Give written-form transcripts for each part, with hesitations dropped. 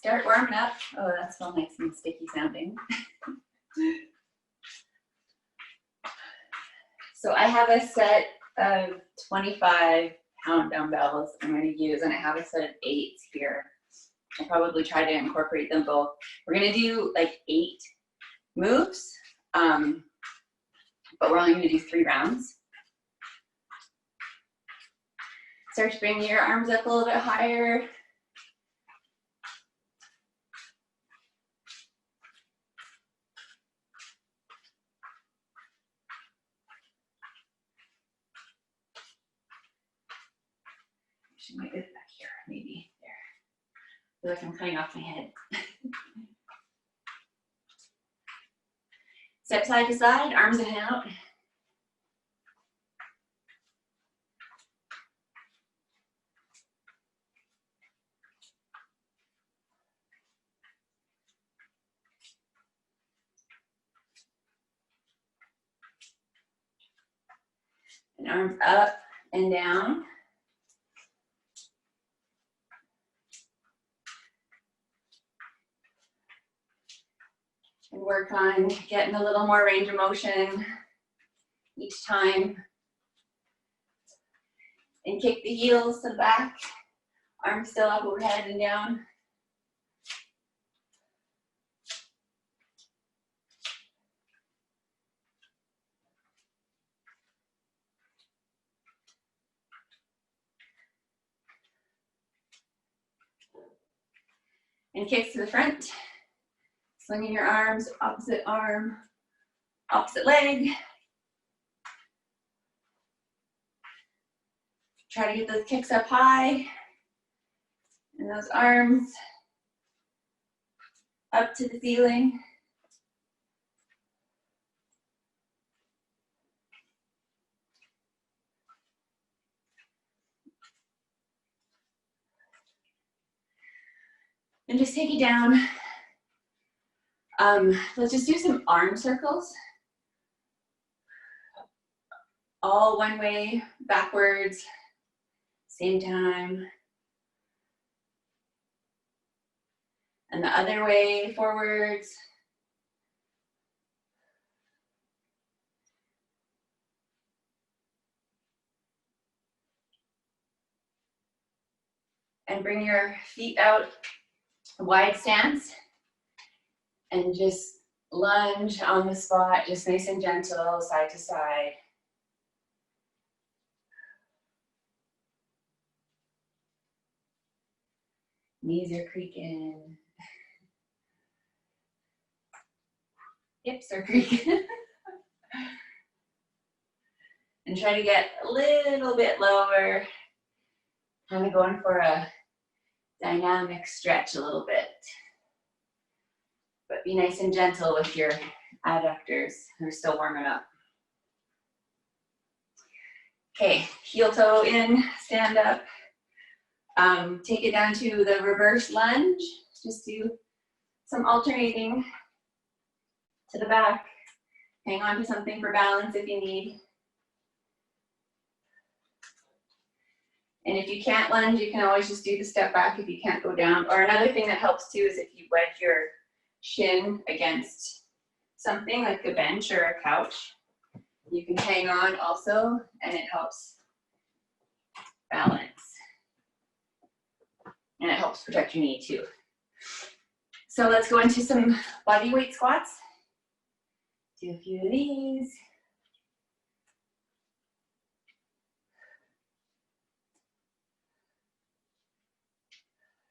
start warming up. Oh, that smells nice and sticky sounding. So I have a set of 25-pound dumbbells I'm going to use, and I have a set of 8s here. I'll probably try to incorporate them both. We're going to do like 8 moves, but we're only going to do 3 rounds. Start to bring your arms up a little bit higher. Actually, might get back here, maybe there. I feel like I'm coming off my head. Step side to side, arms in and out. And arms up and down. And work on getting a little more range of motion each time. And kick the heels to the back, arms still up overhead and down. And kicks to the front. Swinging your arms, opposite arm, opposite leg. Try to get those kicks up high. And those arms up to the ceiling. And just take it down. Let's just do some arm circles. All one way, backwards, same time. And the other way, forwards. And bring your feet out, wide stance. And just lunge on the spot, just nice and gentle, side to side. Knees are creaking. Hips are creaking. And try to get a little bit lower. Kind of going for a dynamic stretch a little bit. But be nice and gentle with your adductors who are still warming up. Okay, heel toe in, stand up. Take it down to the reverse lunge. Just do some alternating to the back. Hang on to something for balance if you need. And if you can't lunge, you can always just do the step back if you can't go down. Or another thing that helps too is if you wedge your shin against something like a bench or a couch. You can hang on also, and it helps balance. And it helps protect your knee too. So let's go into some bodyweight squats. Do a few of these.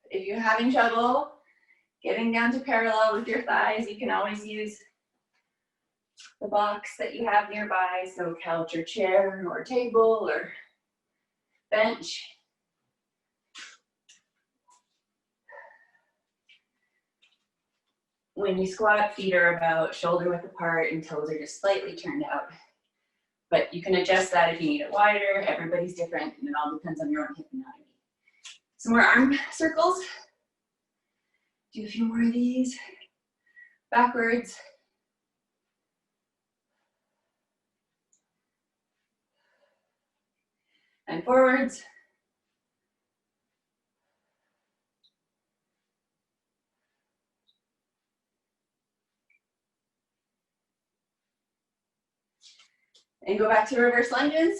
If you're having trouble getting down to parallel with your thighs, you can always use the box that you have nearby, so couch or chair or table or bench. When you squat, feet are about shoulder width apart and toes are just slightly turned out. But you can adjust that if you need it wider. Everybody's different and it all depends on your own hip anatomy. Some more arm circles. Do a few more of these. Backwards. And forwards. And go back to reverse lunges.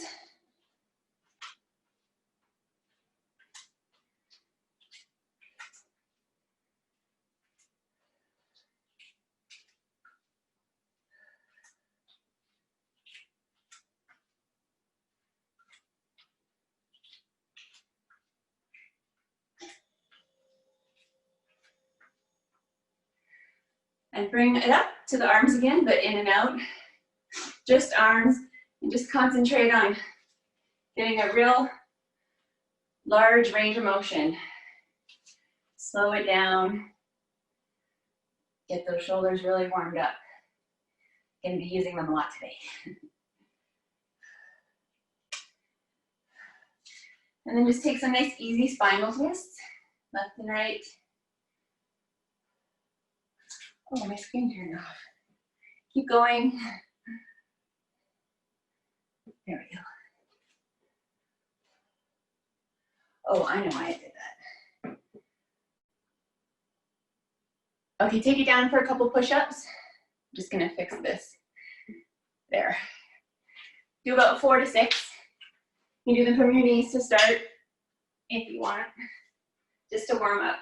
And bring it up to the arms again, but in and out. Just arms, and just concentrate on getting a real large range of motion. Slow it down. Get those shoulders really warmed up. Gonna be using them a lot today. And then just take some nice easy spinal twists, left and right. Oh, my screen turned off. Keep going. There we go. Oh, I know why I did that. Okay, take it down for a couple push-ups. I'm just gonna fix this. There. Do about 4 to 6. You can do them from your knees to start if you want, just to warm up.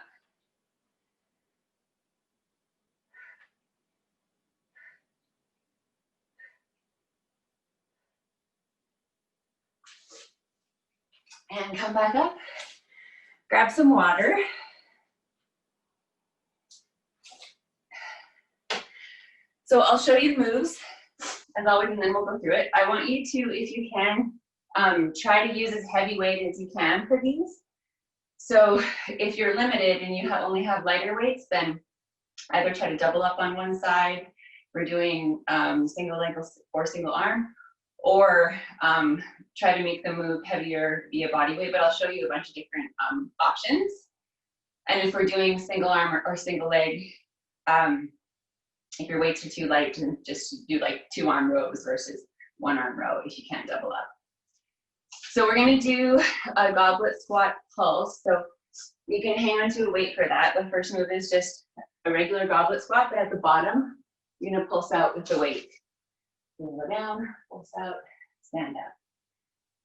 And come back up. Grab some water. So I'll show you the moves, as always, and then we'll go through it. I want you to, if you can, try to use as heavy weight as you can for these. So if you're limited and you only have lighter weights, then either try to double up on one side. We're doing single leg or single arm, or try to make the move heavier via body weight, but I'll show you a bunch of different options. And if we're doing single arm or single leg, if your weights are too light, just do like 2 arm rows versus 1 arm row if you can't double up. So we're gonna do a goblet squat pulse. So you can hang on to a weight for that. The first move is just a regular goblet squat, but at the bottom, you're gonna pulse out with the weight. Go down, pulse out, stand up.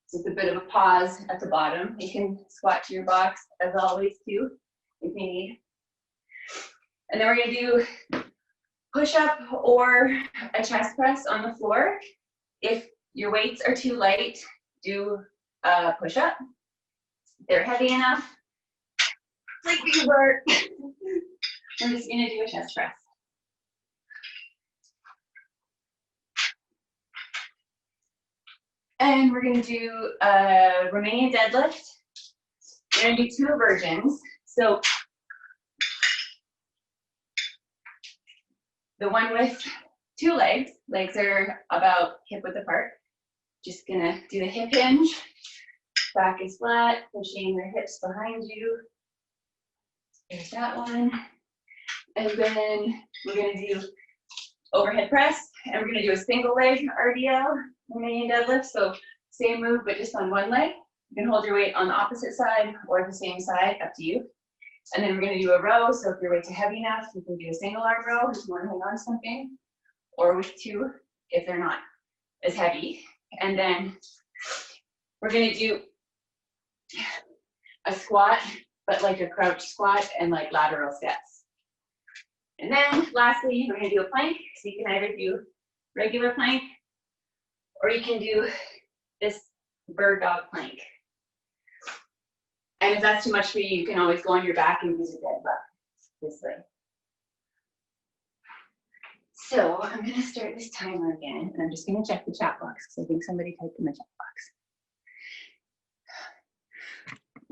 So it's a bit of a pause at the bottom. You can squat to your box, as always, too, if you need. And then we're gonna do push-up or a chest press on the floor. If your weights are too light, do a push-up. If they're heavy enough, like we were, we're just gonna do a chest press. And we're gonna do a Romanian deadlift. We're gonna do 2 versions. So the one with 2 legs, legs are about hip width apart. Just gonna do the hip hinge. Back is flat, pushing your hips behind you. There's that one. And then we're gonna do overhead press, and we're gonna do a single leg RDL, Romanian deadlift. So same move, but just on one leg. You can hold your weight on the opposite side or the same side, up to you. And then we're gonna do a row. So if your weights are heavy enough, you can do a single arm row if you wanna hang on to something, or with 2 if they're not as heavy. And then we're gonna do a squat, but like a crouch squat and like lateral steps. And then lastly, we're gonna do a plank. So you can either do regular plank, or you can do this bird dog plank. And if that's too much for you, you can always go on your back and use your dead bug this way. So I'm gonna start this timer again, and I'm just gonna check the chat box because I think somebody typed in the chat box.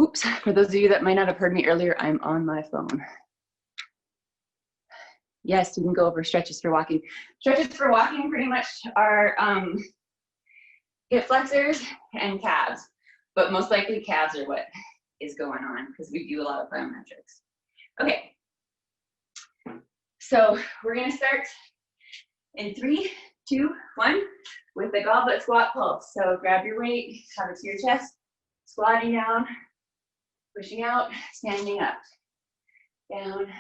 Oops, for those of you that might not have heard me earlier, I'm on my phone. Yes, you can go over stretches for walking. Stretches for walking pretty much are hip flexors and calves, but most likely calves are what is going on because we do a lot of plyometrics. Okay, so we're gonna start in 3, 2, 1 with the goblet squat pulse. So grab your weight, have it to your chest, squatting down, pushing out, standing up, down,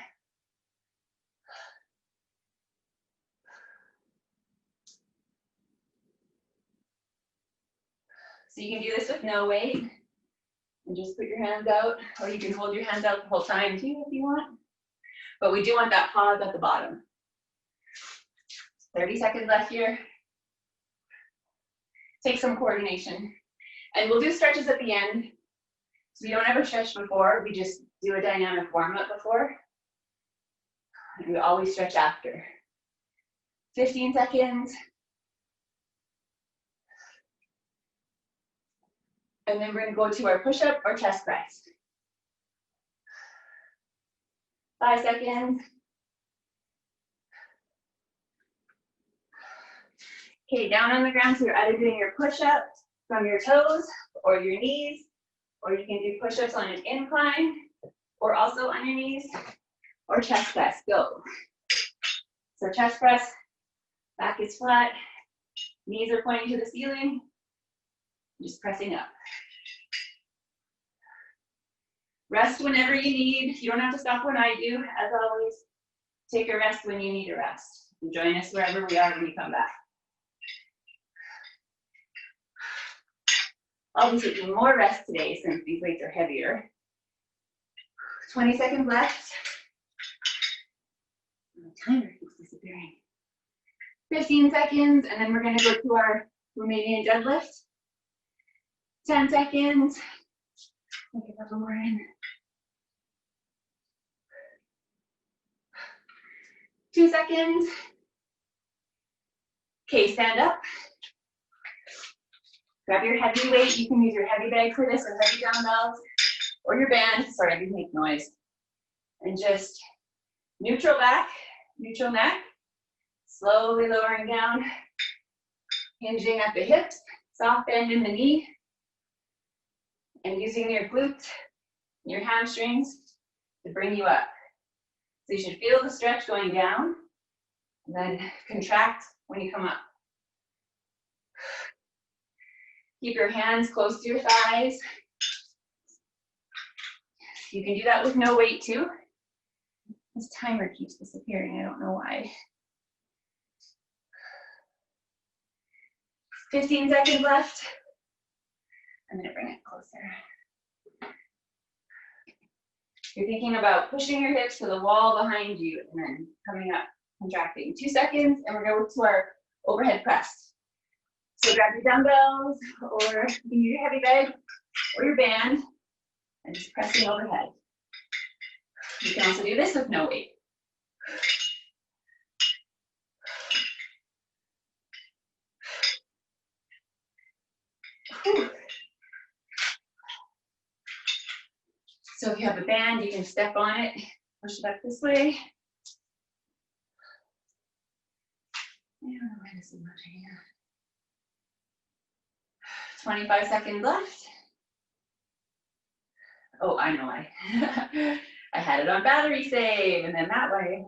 So you can do this with no weight and just put your hands out, or you can hold your hands out the whole time too if you want. But we do want that pause at the bottom. 30 seconds left here. Take some coordination. And we'll do stretches at the end. So we don't ever stretch before, we just do a dynamic warm-up before. And we always stretch after. 15 seconds. And then we're gonna go to our push-up or chest press. 5 seconds. Okay, down on the ground, so you're either doing your push-ups from your toes or your knees, or you can do push-ups on an incline, or also on your knees, or chest press, go. So chest press, back is flat, knees are pointing to the ceiling, just pressing up. Rest whenever you need. You don't have to stop when I do, as always. Take a rest when you need a rest. And join us wherever we are when we come back. I'll be taking more rest today since these weights are heavier. 20 seconds left. The timer keeps disappearing. 15 seconds, and then we're going to go to our Romanian deadlift. 10 seconds. I'll get a little more in. 2 seconds. Okay, stand up. Grab your heavy weight. You can use your heavy bag for this, or heavy dumbbells, or your band. Sorry, I didn't make noise. And just neutral back, neutral neck. Slowly lowering down, hinging at the hips, soft bend in the knee, and using your glutes, your hamstrings to bring you up. So you should feel the stretch going down, and then contract when you come up. Keep your hands close to your thighs. You can do that with no weight too. This timer keeps disappearing, I don't know why. 15 seconds left. I'm gonna bring it closer. You're thinking about pushing your hips to the wall behind you and then coming up, contracting. 2 seconds, and we're going to our overhead press. So grab your dumbbells, or your heavy bag, or your band, and just pressing overhead. You can also do this with no weight. Whew. So if you have a band, you can step on it, push it up this way. I don't know why this is not hanging out. 25 seconds left. Oh, I know why. I had it on battery save, and then that way.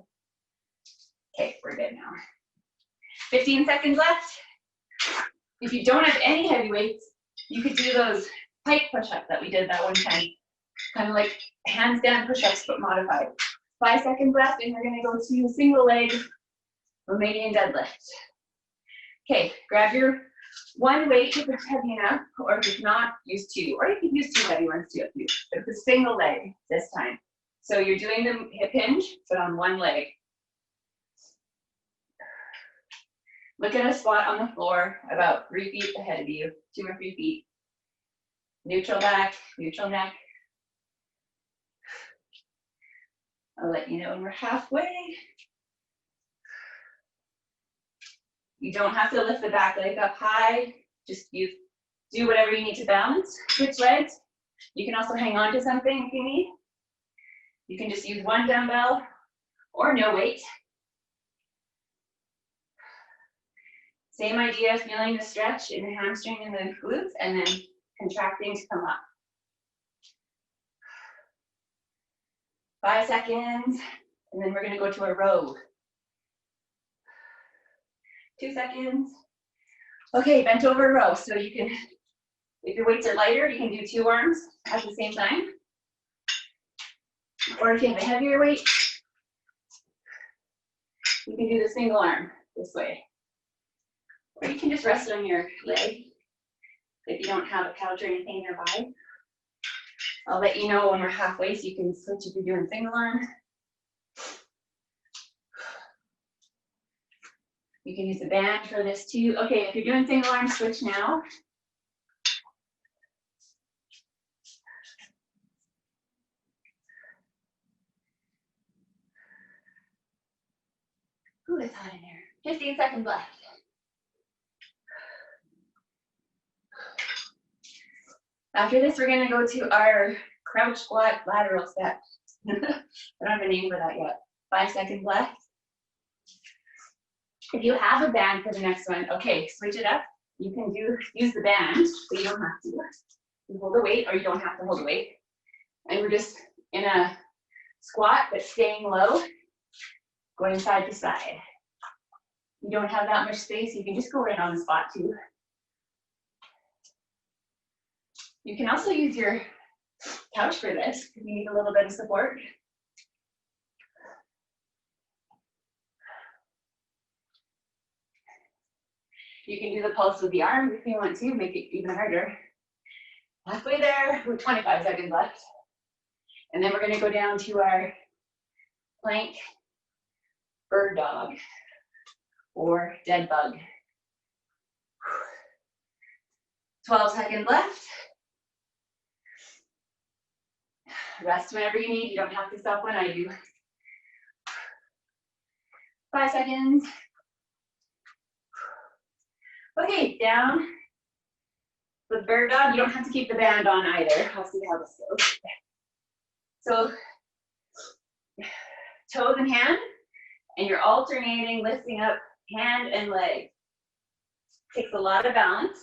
Okay, we're good now. 15 seconds left. If you don't have any heavy weights, you could do those pike push-ups that we did that one time. Kind of like handstand push-ups, but modified. 5 seconds left, and we're gonna go to single leg Romanian deadlift. Okay, grab your one weight if it's heavy enough, or if it's not, use two. Or you can use two heavy ones too, but it's a single leg this time. So you're doing the hip hinge, but on one leg. Look at a spot on the floor about 3 feet ahead of you, 2 or 3 feet. Neutral back, neutral neck. I'll let you know when we're halfway. You don't have to lift the back leg up high. Just do whatever you need to balance. Switch legs. You can also hang on to something if you need. You can just use one dumbbell or no weight. Same idea, feeling the stretch in the hamstring and the glutes, and then contracting to come up. 5 seconds, and then we're gonna go to a row. 2 seconds. Okay, bent over row. So you can, if your weights are lighter, you can do 2 arms at the same time. Or if you have a heavier weight, you can do the single arm this way. Or you can just rest on your leg If you don't have a couch or anything nearby, I'll let you know when we're halfway so you can switch if you're doing single arm. You can use the band for this too. Okay, if you're doing single arm, switch now. Ooh, it's hot in here. 15 seconds left. After this, we're gonna go to our crouch squat lateral step. I don't have a name for that yet. 5 seconds left. If you have a band for the next one, okay, switch it up. You can use the band, but you don't have to. You hold the weight, or you don't have to hold the weight. And we're just in a squat, but staying low, going side to side. You don't have that much space, you can just go right on the spot too. You can also use your couch for this, if you need a little bit of support. You can do the pulse with the arm if you want to, make it even harder. Halfway there, with 25 seconds left. And then we're gonna go down to our plank bird dog or dead bug. 12 seconds left. Rest whenever you need, you don't have to stop when I do. 5 seconds. Okay, down with bird dog. You don't have to keep the band on either. I'll see how this goes. So, toes and hand, and you're alternating, lifting up hand and leg. Takes a lot of balance.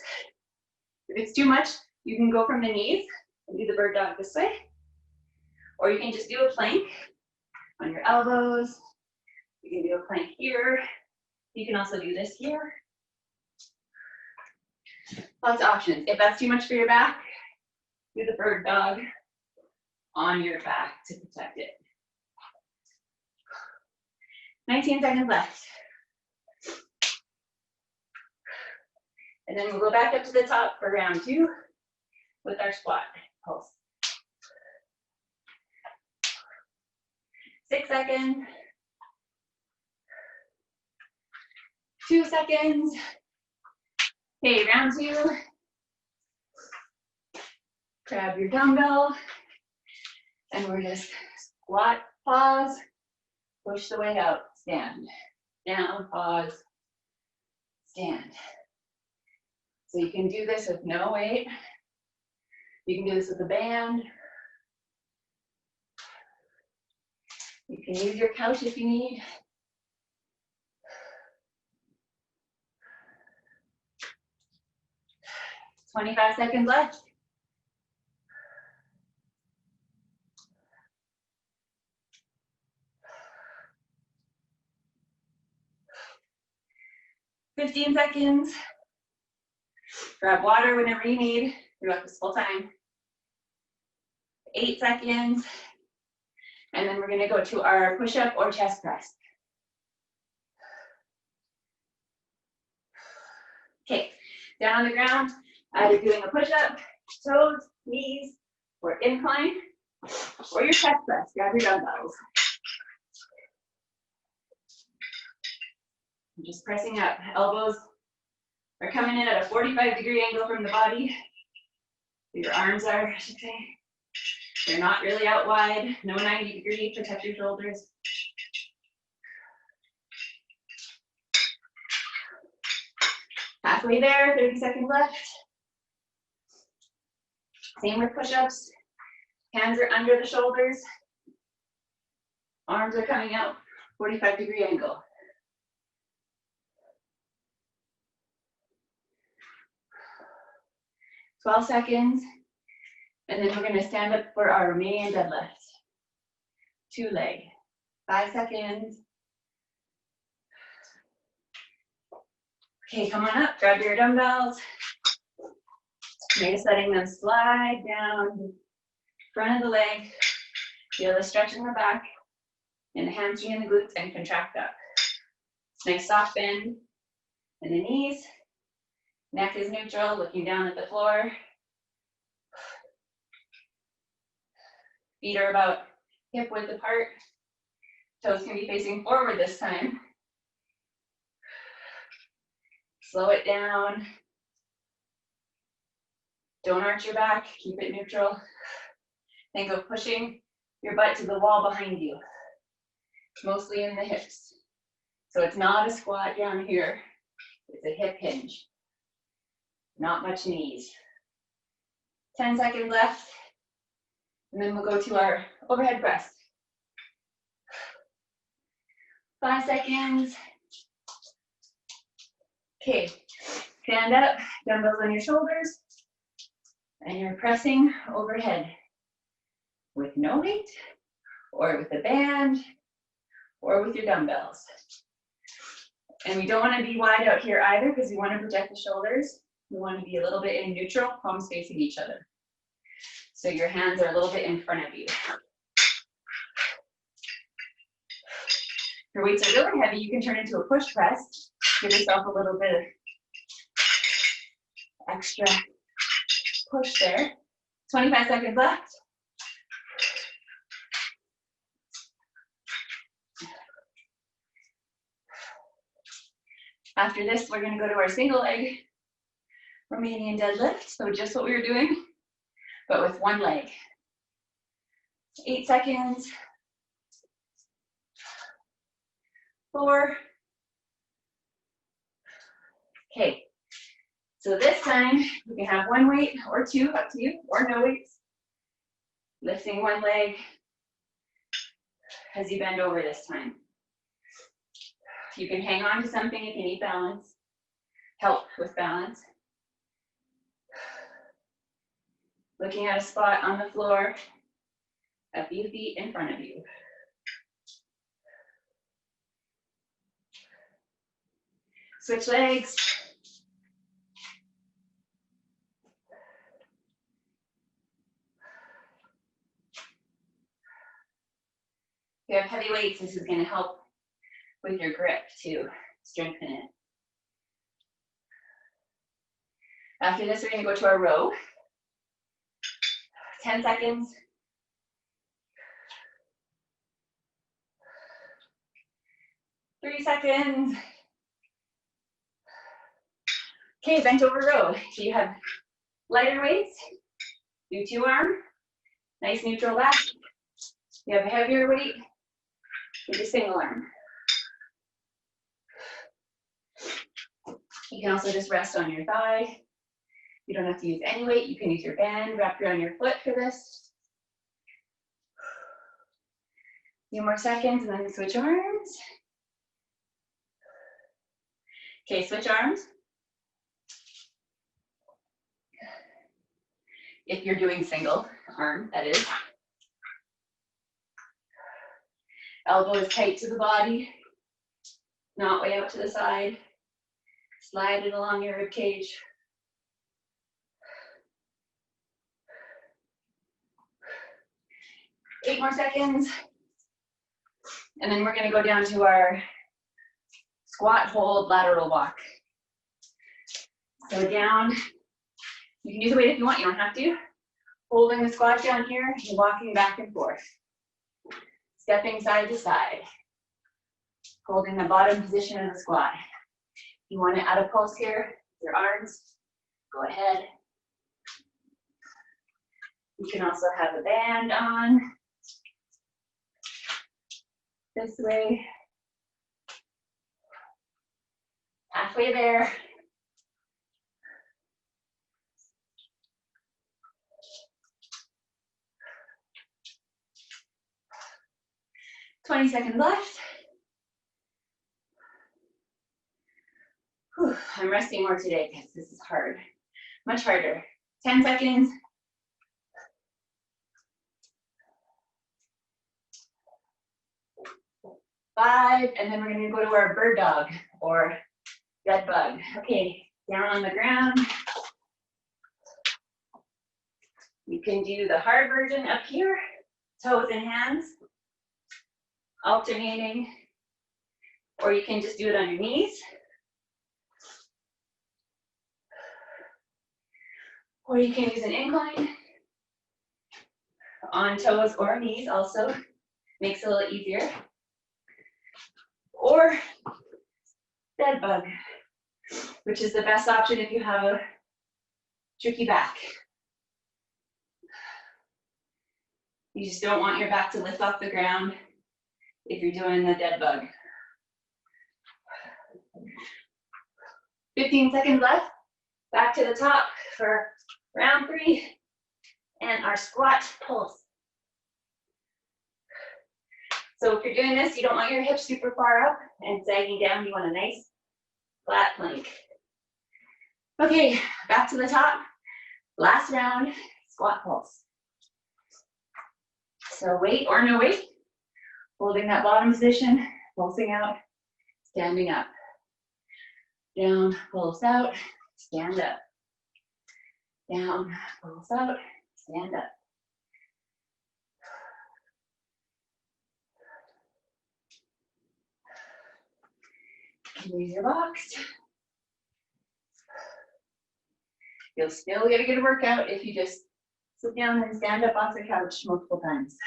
If it's too much, you can go from the knees and do the bird dog this way. Or you can just do a plank on your elbows. You can do a plank here. You can also do this here. Lots of options. If that's too much for your back, do the bird dog on your back to protect it. 19 seconds left. And then we'll go back up to the top for round 2 with our squat pulse. 6 seconds. 2 seconds. Okay, round 2. Grab your dumbbell. And we're just squat, pause, push the weight out, stand. Down, pause, stand. So you can do this with no weight. You can do this with a band. You can use your couch if you need. "25 seconds left. "15 seconds. Grab water whenever you need throughout this whole time. 8 seconds. And then we're going to go to our push-up or chest press. Okay, down on the ground, either doing a push-up, toes, knees, or incline, or your chest press. Grab your dumbbells. I'm just pressing up. Elbows are coming in at a 45-degree angle from the body. Your arms are, I should say. They're not really out wide. No 90-degree. Protect your shoulders. Halfway there, 30 seconds left. Same with push-ups. Hands are under the shoulders. Arms are coming out, 45-degree angle. "12 seconds. And then we're going to stand up for our Romanian Deadlift. 2 leg. 5 seconds. Okay, come on up, grab your dumbbells. You're just letting them slide down the front of the leg. Feel the stretch in the back and the hamstring and the glutes, and contract up. Nice soft bend in the knees Neck is neutral, looking down at the floor. Feet are about hip width apart. Toes can be facing forward this time. Slow it down. Don't arch your back, keep it neutral. Think of pushing your butt to the wall behind you, mostly in the hips. So it's not a squat down here, it's a hip hinge. Not much knees. 10 seconds left, and then we'll go to our overhead press. 5 seconds. Okay, stand up, dumbbells on your shoulders, and you're pressing overhead with no weight, or with a band, or with your dumbbells. And we don't want to be wide out here either because we want to protect the shoulders. We want to be a little bit in neutral, palms facing each other. So your hands are a little bit in front of you. If your weights are really heavy, you can turn into a push press. Give yourself a little bit of extra push there. 25 seconds left. After this, we're going to go to our single leg Romanian deadlift. So just what we were doing, but with one leg. 8 seconds. 4. Okay. So this time, we can have one weight or two, up to you, or no weights. Lifting one leg as you bend over this time. You can hang on to something if you need balance, help with balance. Looking at a spot on the floor, a few feet in front of you. Switch legs. If you have heavy weights, this is going to help with your grip to strengthen it. After this, we're going to go to our row. 10 seconds. 3 seconds. Okay, bent over row. So you have lighter weights, do 2 arm, nice neutral back. You have a heavier weight, do single arm. You can also just rest on your thigh. You don't have to use any weight. You can use your band wrapped around your foot for this. A few more seconds and then switch arms. Okay, switch arms. If you're doing single arm, that is. Elbow is tight to the body, not way out to the side. Slide it along your rib cage. Eight more seconds. And then we're going to go down to our squat, hold, lateral walk. So down, you can use the weight if you want, you don't have to. Holding the squat down here and walking back and forth. Stepping side to side. Holding the bottom position of the squat. You want to add a pulse here, your arms, go ahead. You can also have a band on. This way. Halfway there. $20 left. Whew, I'm resting more today because this is hard. Much harder. 10 seconds. 5, and then we're going to go to our bird dog or dead bug. Okay, down on the ground. You can do the hard version up here, toes and hands, alternating, or you can just do it on your knees. Or you can use an incline on toes or knees also. Makes it a little easier. Or dead bug, which is the best option if you have a tricky back. You just don't want your back to lift off the ground if you're doing the dead bug. 15 seconds left. Back to the top for round 3 and our squat pulse. So if you're doing this, you don't want your hips super far up and sagging down. You want a nice flat plank. Okay, back to the top. Last round, squat pulse. So weight or no weight, holding that bottom position, pulsing out, standing up. Down, pulse out, stand up. Down, pulse out, stand up. Use your box. You'll still get a good workout if you just sit down and stand up off the couch multiple times.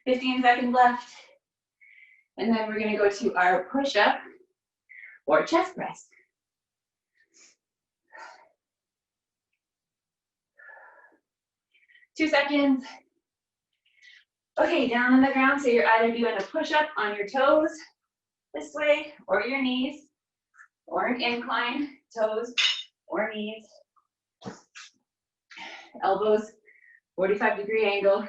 "15 seconds left. And then we're going to go to our push-up or chest press. Two seconds. Okay, down on the ground, so you're either doing a push-up on your toes this way, or your knees, or an incline, toes or knees. Elbows, 45-degree angle,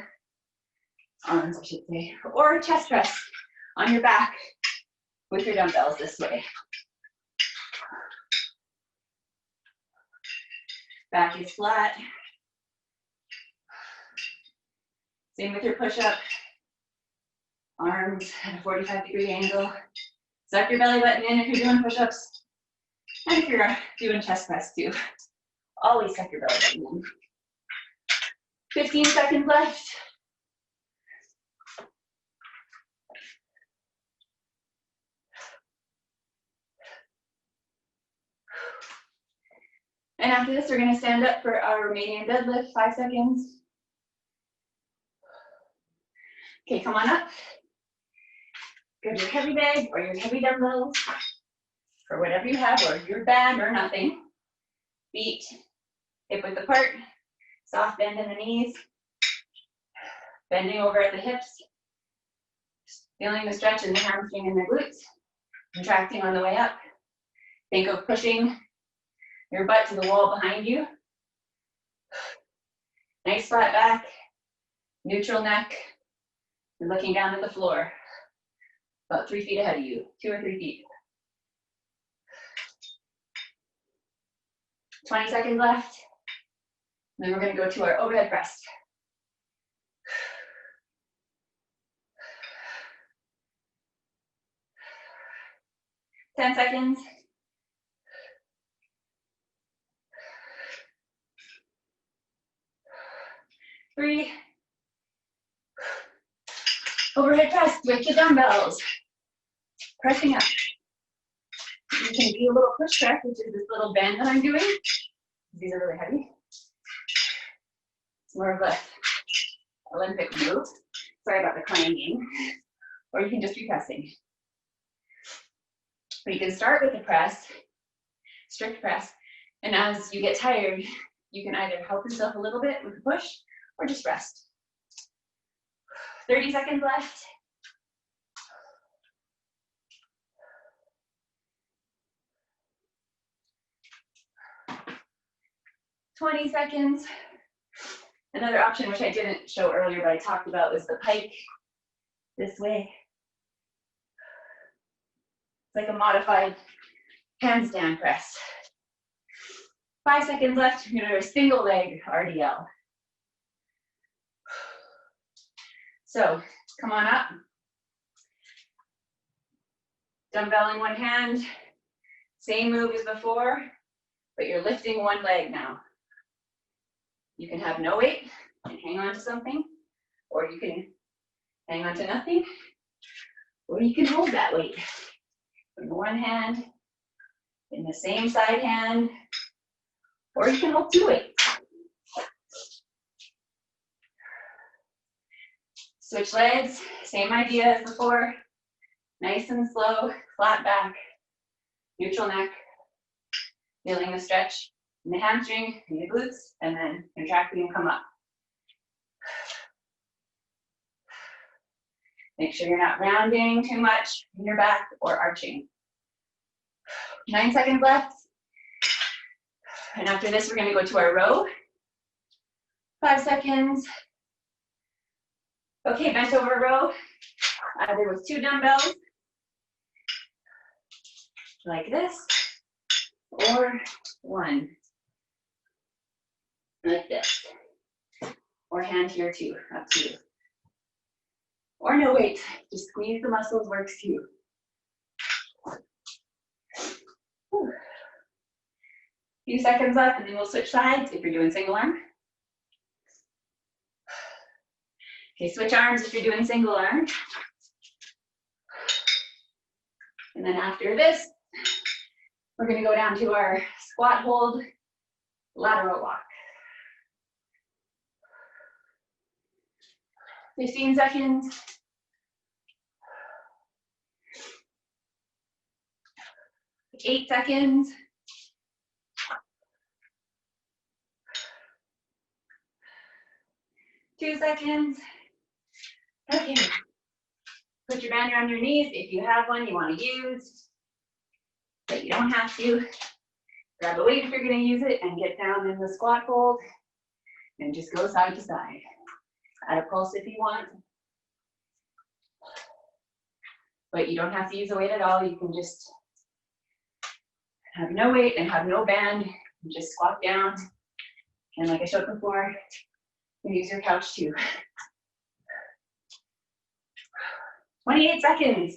arms, I should say, or chest press on your back with your dumbbells this way. Back is flat. Same with your push-up. Arms at a 45-degree angle. Suck your belly button in if you're doing push-ups. And if you're doing chest press too. Always suck your belly button in. 15 seconds left. And after this, we're going to stand up for our Romanian deadlift, 5 seconds. Okay, come on up. Grab your heavy bag or your heavy dumbbells, or whatever you have, or your bag or nothing. Feet hip width apart, soft bend in the knees, bending over at the hips, feeling the stretch in the hamstring and the glutes, contracting on the way up. Think of pushing your butt to the wall behind you. Nice flat back, neutral neck. You're looking down at the floor, about 3 feet ahead of you, 2 or 3 feet. 20 seconds left. And then we're going to go to our overhead press. Ten seconds. Three. Overhead press with the dumbbells. Pressing up. You can do a little push press, which is this little bend that I'm doing. These are really heavy. It's more of a Olympic move. Sorry about the clanging. Or you can just be pressing. But you can start with the press, strict press, and as you get tired, you can either help yourself a little bit with the push or just rest. 30 seconds left. "20 seconds. Another option, which I didn't show earlier, but I talked about, was the pike this way. It's like a modified handstand press. 5 seconds left. You're gonna do a single leg RDL. So come on up. Dumbbell in one hand. Same move as before, but you're lifting one leg now. You can have no weight and hang on to something, or you can hang on to nothing, Or you can hold that weight in one hand, in the same side hand, or you can hold two weights. Switch legs, same idea as before. Nice and slow, flat back, neutral neck, feeling the stretch in the hamstring, in the glutes, and then contracting and come up. Make sure you're not rounding too much in your back or arching. 9 seconds left. And after this, we're going to go to our row. 5 seconds. Okay, bent over row, either with 2 dumbbells, like this, or 1, like this. Or hand here too, up to you. Or no weight, just squeeze the muscles, works too. Whew. Few seconds left, and then we'll switch sides if you're doing single arm. Okay, switch arms if you're doing single arm. And then after this, we're going to go down to our squat hold, lateral walk. 15 seconds. Eight seconds. 2 seconds. Okay. Put your band around your knees if you have one you want to use, but you don't have to. Grab a weight if you're going to use it and get down in the squat hold and just go side to side. Add a pulse if you want, but you don't have to use a weight at all. You can just have no weight and have no band and just squat down. And like I showed before, you can use your couch too. 28 seconds.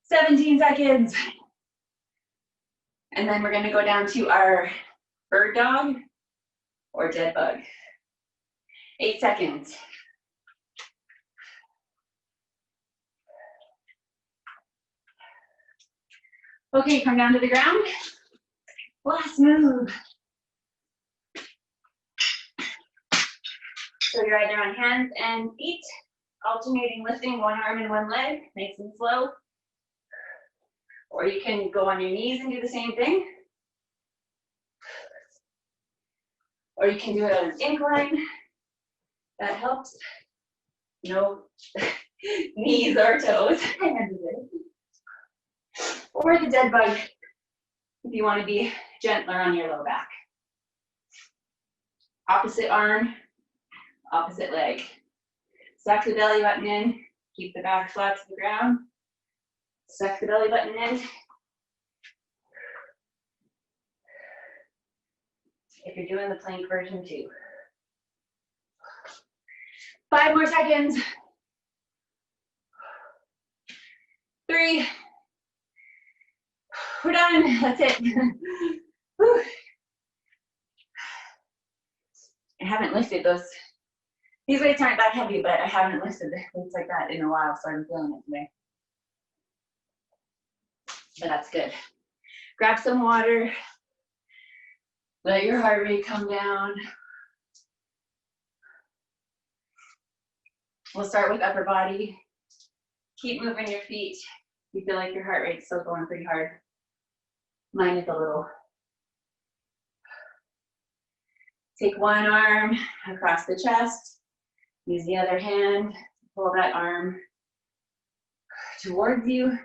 "17 seconds. And then we're going to go down to our bird dog or dead bug. 8 seconds. Okay, come down to the ground. Last move. So you're either on hands and feet, alternating lifting one arm and one leg, nice and slow. Or you can go on your knees and do the same thing. Or you can do it on an incline. That helps. No knees or toes. Or the dead bug, if you want to be gentler on your low back. Opposite arm, opposite leg. Suck the belly button in, keep the back flat to the ground. Suck the belly button in. If you're doing the plank version too. 5 more seconds. 3. We're done, that's it. Whew. I haven't lifted those. These weights aren't that heavy, but I haven't lifted weights like that in a while, so I'm feeling it today. But that's good. Grab some water. Let your heart rate come down. We'll start with upper body. Keep moving your feet. You feel like your heart rate's still going pretty hard. Mine is a little. Take one arm across the chest. Use the other hand. Pull that arm towards you.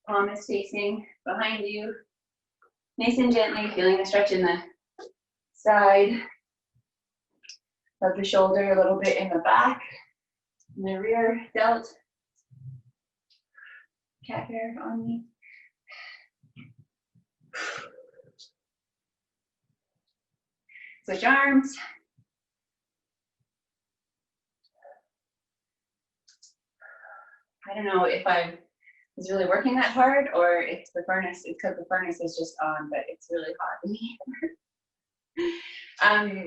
Palm is facing behind you. Nice and gently, feeling the stretch in the side of the shoulder, a little bit in the back, in the rear delt. Cat hair on me. Switch arms. I don't know if I've is really working that hard, or it's the furnace, it's because the furnace is just on, but it's really hot in here.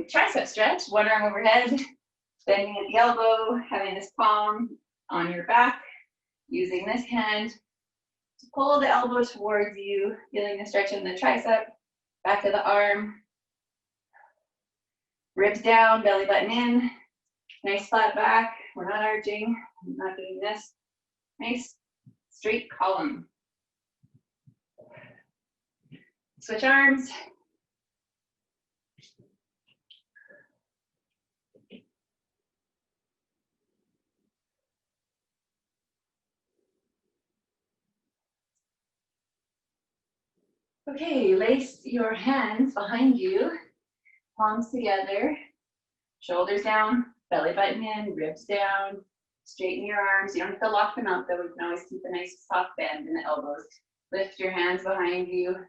Tricep stretch, one arm overhead, bending at the elbow, having this palm on your back, using this hand to pull the elbow towards you, feeling the stretch in the tricep, back of the arm, ribs down, belly button in, nice flat back. We're not arching, I'm not doing this. Nice straight column. Switch arms. Okay, lace your hands behind you, palms together, shoulders down, belly button in, ribs down, straighten your arms. You don't have to lock them out though, we can always keep a nice soft bend in the elbows. Lift your hands behind you,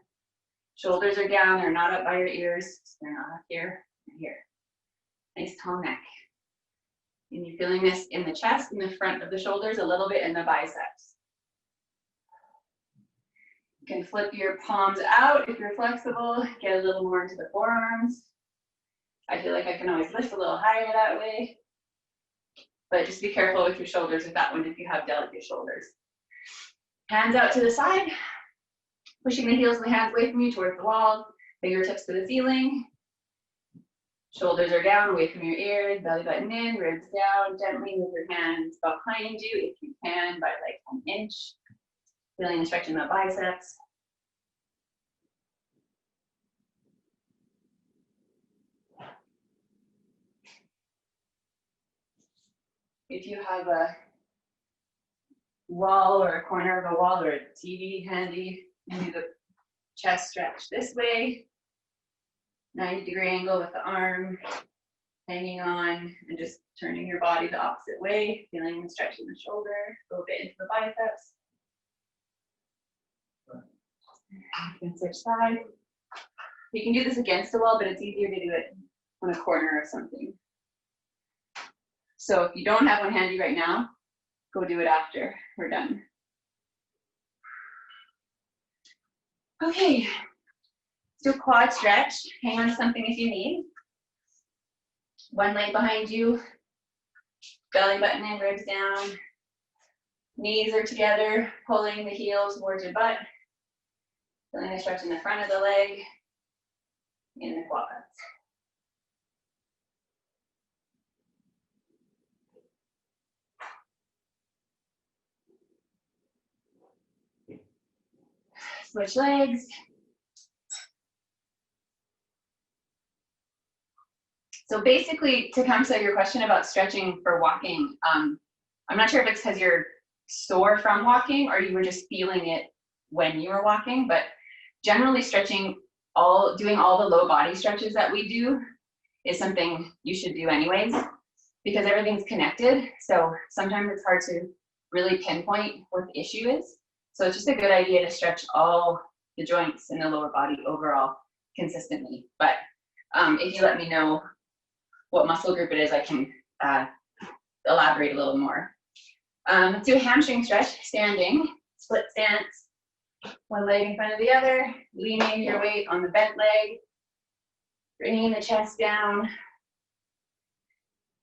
shoulders are down, they're not up by your ears, they're not up here, and here. Nice tall neck. And you're feeling this in the chest, in the front of the shoulders, a little bit in the biceps. You can flip your palms out if you're flexible, get a little more into the forearms. I feel like I can always lift a little higher that way, but just be careful with your shoulders with that one if you have delicate shoulders. Hands out to the side, pushing the heels of the hands away from you towards the wall, fingertips to the ceiling. Shoulders are down, away from your ears, belly button in, ribs down, gently with your hands behind you if you can by like an inch. Feeling the stretch in the biceps. If you have a wall or a corner of a wall or a TV handy, you can do the chest stretch this way. 90-degree angle with the arm hanging on and just turning your body the opposite way, feeling the stretch in the shoulder, a little bit into the biceps. You can switch sides. You can do this against a wall, but it's easier to do it on a corner of something. So if you don't have one handy right now, go do it after we're done. Okay, let's do a quad stretch. Hang on to something if you need. One leg behind you, belly button in, ribs down. Knees are together, pulling the heel towards your butt. Feeling the stretch in the front of the leg, in the quads. Switch legs. So basically, to answer your question about stretching for walking, I'm not sure if it's because you're sore from walking or you were just feeling it when you were walking, but generally stretching, doing all the low body stretches that we do is something you should do anyways, because everything's connected. So sometimes it's hard to really pinpoint what the issue is. So it's just a good idea to stretch all the joints in the lower body overall consistently. But if you let me know what muscle group it is, I can elaborate a little more. Let's do a hamstring stretch, standing, split stance. One leg in front of the other, leaning your weight on the bent leg, bringing the chest down.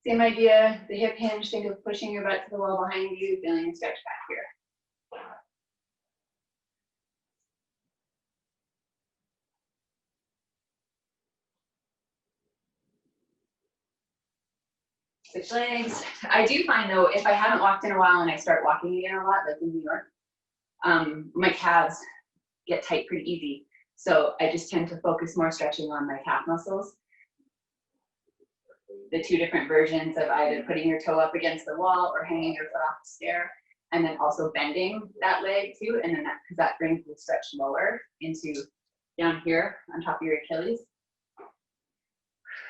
Same idea, the hip hinge, think of pushing your butt to the wall behind you, feeling a stretch back here. Switch legs. I do find though, if I haven't walked in a while and I start walking again a lot, like in New York, my calves get tight pretty easy. So I just tend to focus more stretching on my calf muscles. The two different versions of either putting your toe up against the wall or hanging your foot off the stair, and then also bending that leg too, and then because that brings the stretch lower into down here on top of your Achilles.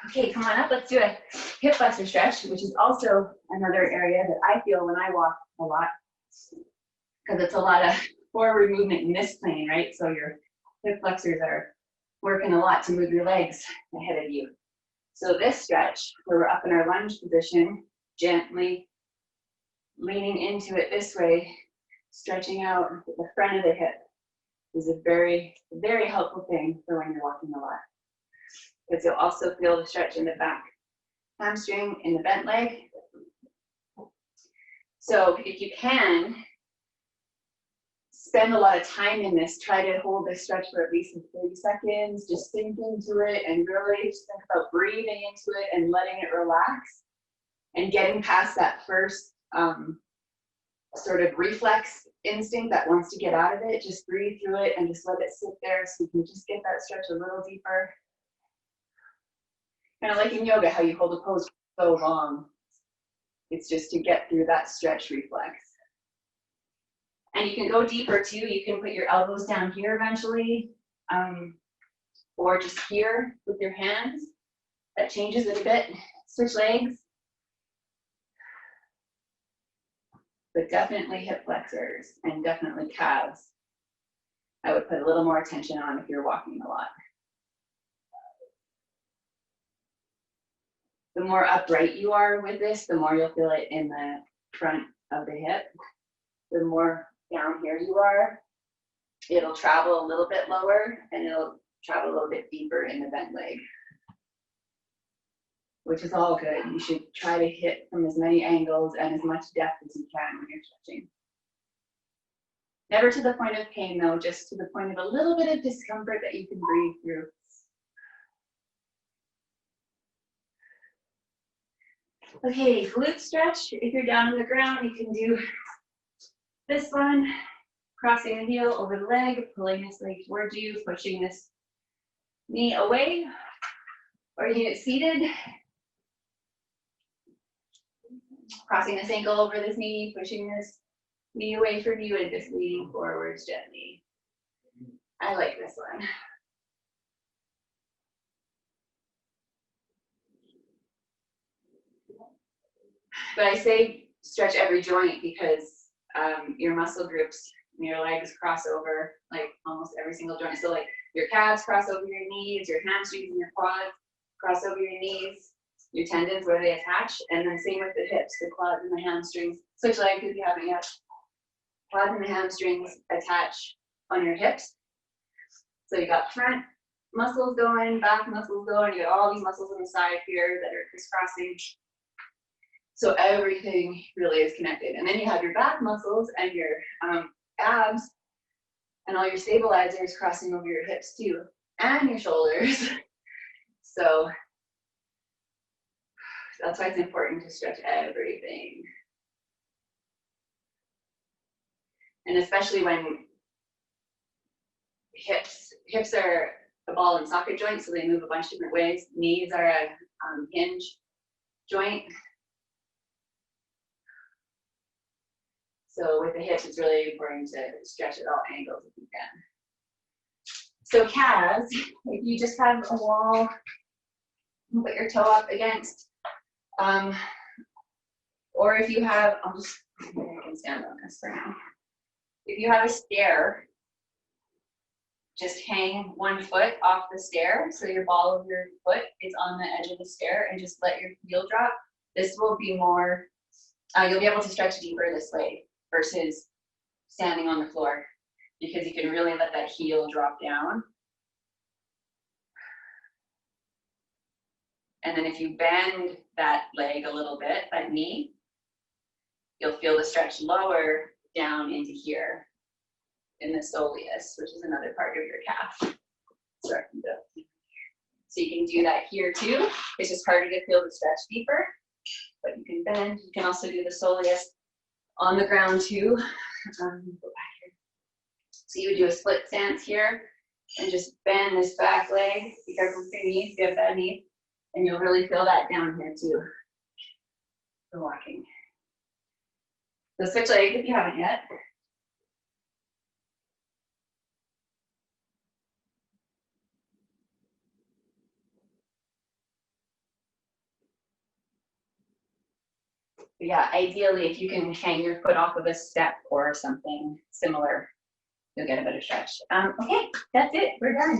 Okay, come on up, let's do a hip flexor stretch, which is also another area that I feel when I walk a lot, because it's a lot of forward movement in this plane, right? So your hip flexors are working a lot to move your legs ahead of you. So this stretch, where we're up in our lunge position, gently leaning into it this way, stretching out the front of the hip is a very, very helpful thing for when you're walking a lot. Because you'll also feel the stretch in the back hamstring, in the bent leg. So if you can, spend a lot of time in this. Try to hold this stretch for at least 30 seconds. Just sink into it and really just think about breathing into it and letting it relax and getting past that first sort of reflex instinct that wants to get out of it. Just breathe through it and just let it sit there so you can just get that stretch a little deeper. Kind of like in yoga, how you hold a pose for so long. It's just to get through that stretch reflex. And you can go deeper too. You can put your elbows down here eventually, or just here with your hands. That changes it a bit. Switch legs. But definitely hip flexors and definitely calves. I would put a little more attention on if you're walking a lot. The more upright you are with this, the more you'll feel it in the front of the hip. The more down here you are, it'll travel a little bit lower and it'll travel a little bit deeper in the bent leg, which is all good. You should try to hit from as many angles and as much depth as you can when you're stretching. Never to the point of pain though, just to the point of a little bit of discomfort that you can breathe through. Okay, glute stretch. If you're down on the ground, you can do this one, crossing the heel over the leg, pulling this leg towards you, pushing this knee away, or you can get seated, crossing this ankle over this knee, pushing this knee away from you and just leaning forwards gently. I like this one. But I say stretch every joint because your muscle groups, your legs cross over like almost every single joint. So like your calves cross over your knees, your hamstrings and your quads cross over your knees, your tendons where they attach, and then same with the hips, the quads and the hamstrings. Switch legs if you haven't yet. Quads and the hamstrings attach on your hips. So you got front muscles going, back muscles going, you got all these muscles on the side here that are crisscrossing. So everything really is connected. And then you have your back muscles and your abs and all your stabilizers crossing over your hips too, and your shoulders. So that's why it's important to stretch everything. And especially when hips are a ball and socket joint, so they move a bunch of different ways. Knees are a hinge joint. So with the hips, it's really important to stretch at all angles if you can. So calves, if you just have a wall, put your toe up against, or if you have, I can stand on this for now. If you have a stair, just hang one foot off the stair, so your ball of your foot is on the edge of the stair, and just let your heel drop. This will be more, you'll be able to stretch deeper this way versus standing on the floor, because you can really let that heel drop down. And then if you bend that leg a little bit, that knee, you'll feel the stretch lower down into here in the soleus, which is another part of your calf. So you can do that here too. It's just harder to feel the stretch deeper, but you can bend. You can also do the soleus on the ground too. Go back here. So you would do a split stance here and just bend this back leg. Be careful with your knees, you have bad knees, and you'll really feel that down here too for walking. So switch legs if you haven't yet. But yeah, ideally, if you can hang your foot off of a step or something similar, you'll get a better stretch. Okay, that's it. We're done.